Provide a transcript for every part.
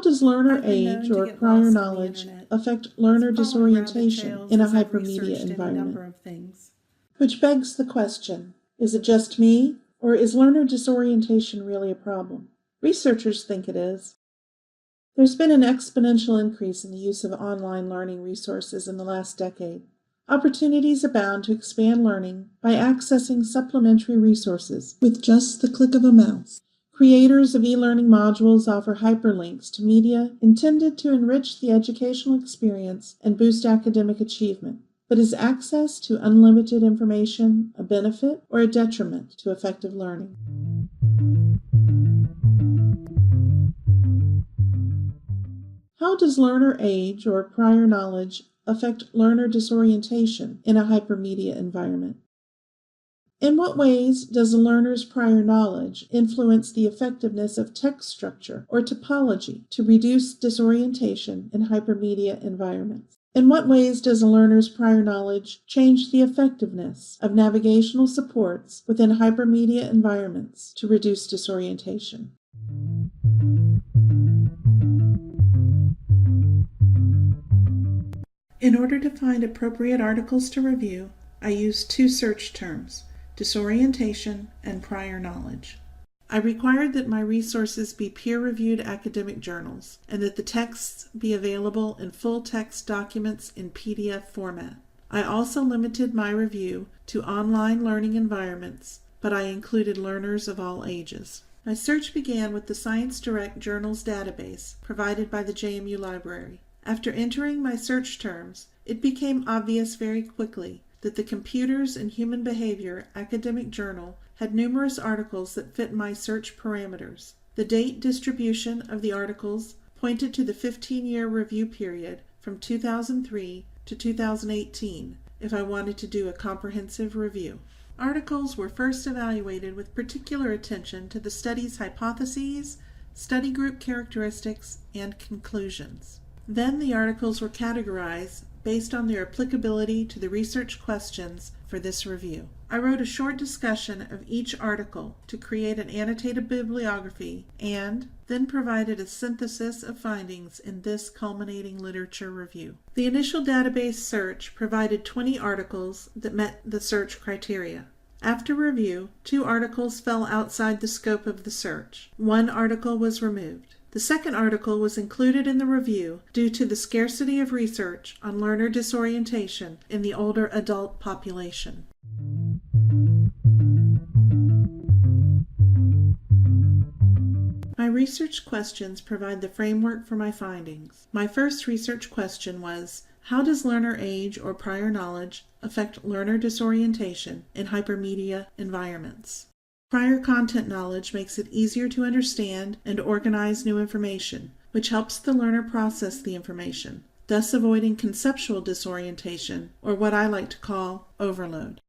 does learner I've been known age to or get prior lost on the knowledge internet, affect learner following rabbit disorientation trails in a as I've hypermedia researched any environment? number of things. Which begs the question, is it just me, or is learner disorientation really a problem? Researchers think it is. There's been an exponential increase in the use of online learning resources in the last decade. Opportunities abound to expand learning by accessing supplementary resources with just the click of a mouse. Creators of e-learning modules offer hyperlinks to media intended to enrich the educational experience and boost academic achievement. But is access to unlimited information a benefit or a detriment to effective learning? How does learner age or prior knowledge affect learner disorientation in a hypermedia environment? In what ways does a learner's prior knowledge influence the effectiveness of text structure or topology to reduce disorientation in hypermedia environments? In what ways does a learner's prior knowledge change the effectiveness of navigational supports within hypermedia environments to reduce disorientation? In order to find appropriate articles to review, I use two search terms: disorientation and prior knowledge. I required that my resources be peer-reviewed academic journals and that the texts be available in full-text documents in PDF format. I also limited my review to online learning environments, but I included learners of all ages. My search began with the ScienceDirect Journals database provided by the JMU Library. After entering my search terms, it became obvious very quickly that the Computers and Human Behavior academic journal had numerous articles that fit my search parameters. The date distribution of the articles pointed to the 15-year review period from 2003 to 2018 if I wanted to do a comprehensive review. Articles were first evaluated with particular attention to the study's hypotheses, study group characteristics, and conclusions. Then the articles were categorized based on their applicability to the research questions for this review. I wrote a short discussion of each article to create an annotated bibliography and then provided a synthesis of findings in this culminating literature review. The initial database search provided 20 articles that met the search criteria. After review, 2 articles fell outside the scope of the search. 1 article was removed. The second article was included in the review due to the scarcity of research on learner disorientation in the older adult population. My research questions provide the framework for my findings. My first research question was, how does learner age or prior knowledge affect learner disorientation in hypermedia environments? Prior content knowledge makes it easier to understand and organize new information, which helps the learner process the information, thus avoiding conceptual disorientation, or what I like to call overload.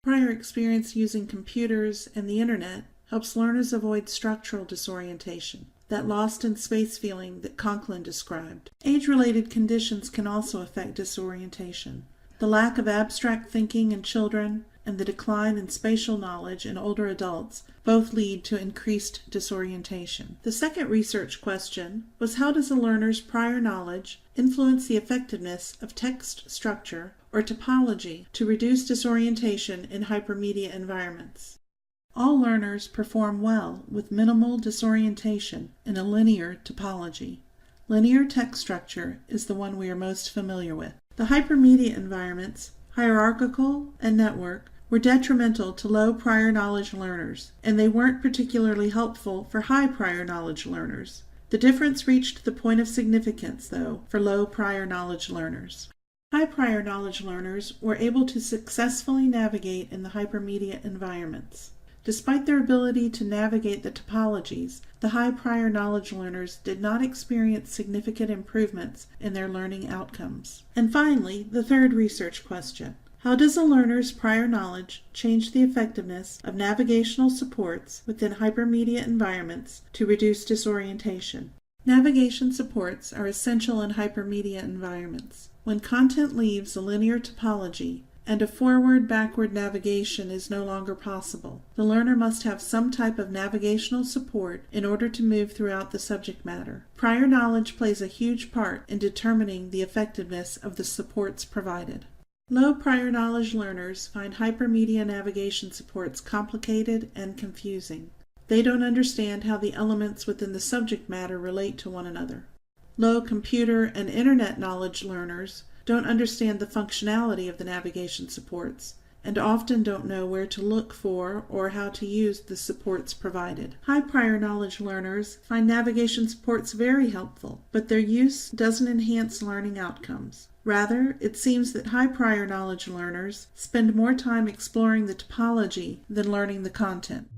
Prior experience using computers and the internet helps learners avoid structural disorientation, that lost in space feeling that Conklin described. Age-related conditions can also affect disorientation. The lack of abstract thinking in children and the decline in spatial knowledge in older adults both lead to increased disorientation. The second research question was, how does a learner's prior knowledge influence the effectiveness of text structure or topology to reduce disorientation in hypermedia environments? All learners perform well with minimal disorientation in a linear topology. Linear text structure is the one we are most familiar with. The hypermedia environments, hierarchical and network, were detrimental to low prior knowledge learners, and they weren't particularly helpful for high prior knowledge learners. The difference reached the point of significance, though, for low prior knowledge learners. High prior knowledge learners were able to successfully navigate in the hypermedia environments. Despite their ability to navigate the topologies, the high prior knowledge learners did not experience significant improvements in their learning outcomes. And finally, the third research question. How does a learner's prior knowledge change the effectiveness of navigational supports within hypermedia environments to reduce disorientation? Navigation supports are essential in hypermedia environments. When content leaves a linear topology and a forward-backward navigation is no longer possible. The learner must have some type of navigational support in order to move throughout the subject matter. Prior knowledge plays a huge part in determining the effectiveness of the supports provided. Low prior knowledge learners find hypermedia navigation supports complicated and confusing. They don't understand how the elements within the subject matter relate to one another. Low computer and internet knowledge learners don't understand the functionality of the navigation supports and often don't know where to look for or how to use the supports provided. High prior knowledge learners find navigation supports very helpful, but their use doesn't enhance learning outcomes. Rather, it seems that high prior knowledge learners spend more time exploring the topology than learning the content.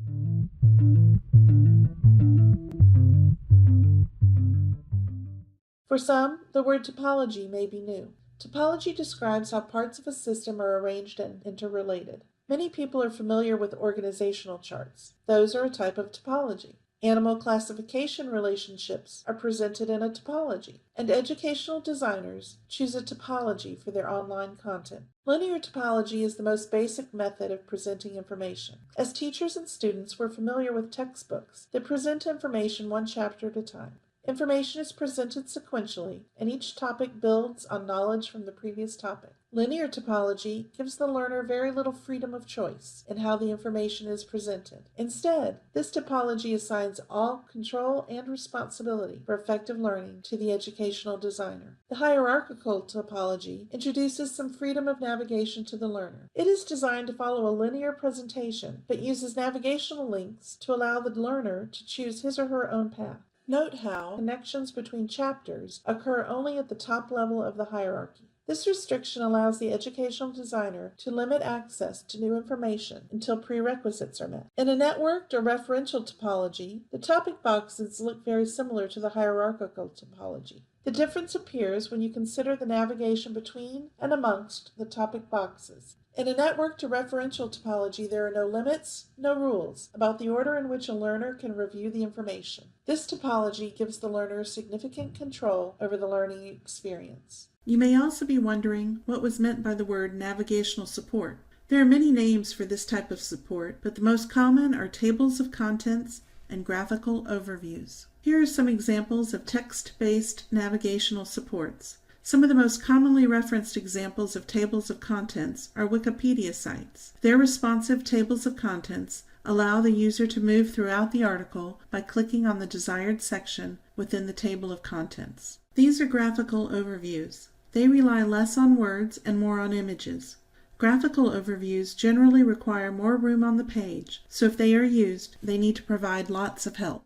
For some, the word topology may be new. Topology describes how parts of a system are arranged and interrelated. Many people are familiar with organizational charts. Those are a type of topology. Animal classification relationships are presented in a topology, and educational designers choose a topology for their online content. Linear topology is the most basic method of presenting information. As teachers and students, we're familiar with textbooks that present information one chapter at a time. Information is presented sequentially, and each topic builds on knowledge from the previous topic. Linear topology gives the learner very little freedom of choice in how the information is presented. Instead, this topology assigns all control and responsibility for effective learning to the educational designer. The hierarchical topology introduces some freedom of navigation to the learner. It is designed to follow a linear presentation, but uses navigational links to allow the learner to choose his or her own path. Note how connections between chapters occur only at the top level of the hierarchy. This restriction allows the educational designer to limit access to new information until prerequisites are met. In a networked or referential topology, the topic boxes look very similar to the hierarchical topology. The difference appears when you consider the navigation between and amongst the topic boxes. In a networked or referential topology, there are no limits, no rules about the order in which a learner can review the information. This topology gives the learner significant control over the learning experience. You may also be wondering what was meant by the word navigational support. There are many names for this type of support, but the most common are tables of contents and graphical overviews. Here are some examples of text-based navigational supports. Some of the most commonly referenced examples of tables of contents are Wikipedia sites. Their responsive tables of contents allow the user to move throughout the article by clicking on the desired section within the table of contents. These are graphical overviews. They rely less on words and more on images. Graphical overviews generally require more room on the page, so if they are used, they need to provide lots of help.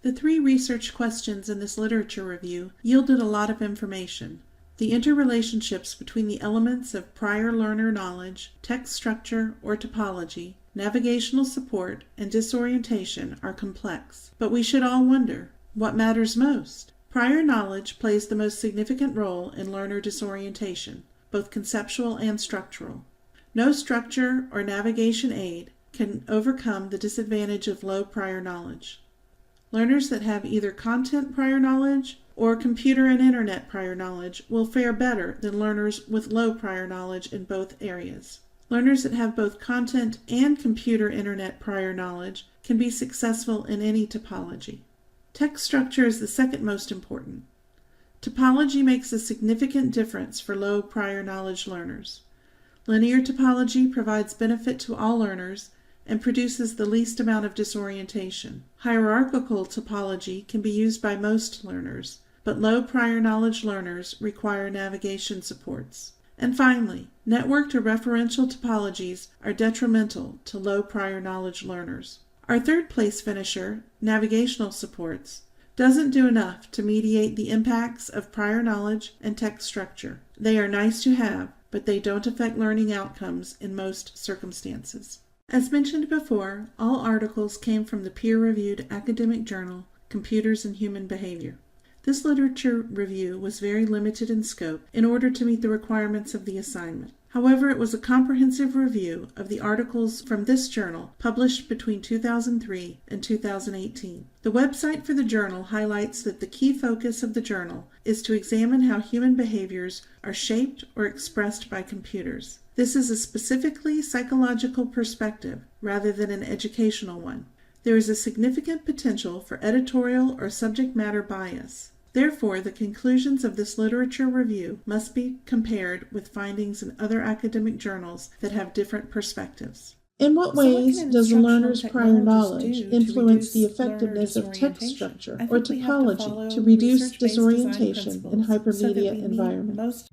The 3 research questions in this literature review yielded a lot of information. The interrelationships between the elements of prior learner knowledge, text structure or topology, navigational support, and disorientation are complex. But we should all wonder, what matters most? Prior knowledge plays the most significant role in learner disorientation, both conceptual and structural. No structure or navigation aid can overcome the disadvantage of low prior knowledge. Learners that have either content prior knowledge or computer and internet prior knowledge will fare better than learners with low prior knowledge in both areas. Learners that have both content and computer internet prior knowledge can be successful in any topology. Text structure is the second most important. Topology makes a significant difference for low prior knowledge learners. Linear topology provides benefit to all learners and produces the least amount of disorientation. Hierarchical topology can be used by most learners, but low prior knowledge learners require navigation supports. And finally, networked or referential topologies are detrimental to low prior knowledge learners. Our third place finisher, navigational supports, doesn't do enough to mediate the impacts of prior knowledge and text structure. They are nice to have, but they don't affect learning outcomes in most circumstances. As mentioned before, all articles came from the peer-reviewed academic journal, Computers and Human Behavior. This literature review was very limited in scope in order to meet the requirements of the assignment. However, it was a comprehensive review of the articles from this journal published between 2003 and 2018. The website for the journal highlights that the key focus of the journal is to examine how human behaviors are shaped or expressed by computers. This is a specifically psychological perspective rather than an educational one. There is a significant potential for editorial or subject matter bias. Therefore, the conclusions of this literature review must be compared with findings in other academic journals that have different perspectives. In what ways does the learner's prior knowledge influence the effectiveness of text structure or typology to reduce disorientation in hypermedia environments?